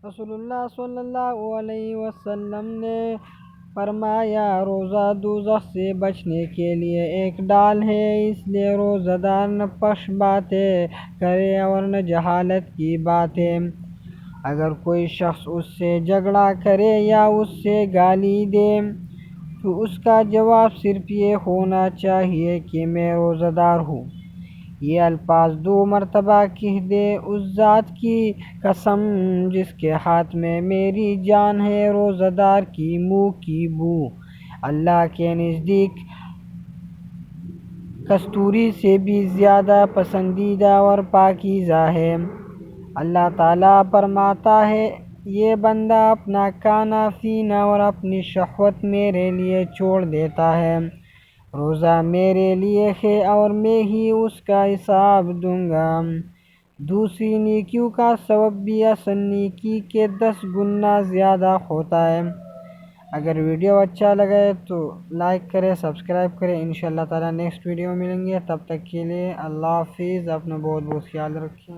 رسول اللہ صلی اللہ علیہ وسلم نے فرمایا روزہ دوزخ سے بچنے کے لیے ایک ڈال ہے، اس لیے روزہ دار نہ فحش باتیں کرے اور نہ جہالت کی باتیں۔ اگر کوئی شخص اس سے جھگڑا کرے یا اس سے گالی دے تو اس کا جواب صرف یہ ہونا چاہیے کہ میں روزہ دار ہوں۔ یہ الفاظ 2 مرتبہ کہہ دے۔ اس ذات کی قسم جس کے ہاتھ میں میری جان ہے، روزہ دار کی منہ کی بو اللہ کے نزدیک کستوری سے بھی زیادہ پسندیدہ اور پاکیزہ ہے۔ اللہ تعالیٰ فرماتا ہے، یہ بندہ اپنا کھانا پینا اور اپنی شہوت میرے لیے چھوڑ دیتا ہے۔ روزہ میرے لیے ہے اور میں ہی اس کا حساب دوں گا۔ دوسری نیکیوں کا ثواب بھی اصل نیکی کے 10 گنا زیادہ ہوتا ہے۔ اگر ویڈیو اچھا لگے تو لائک کریں، سبسکرائب کریں۔ انشاءاللہ تعالیٰ نیکسٹ ویڈیو میں ملیں گے، تب تک کے لیے اللہ حافظ۔ اپنا بہت خیال رکھیں۔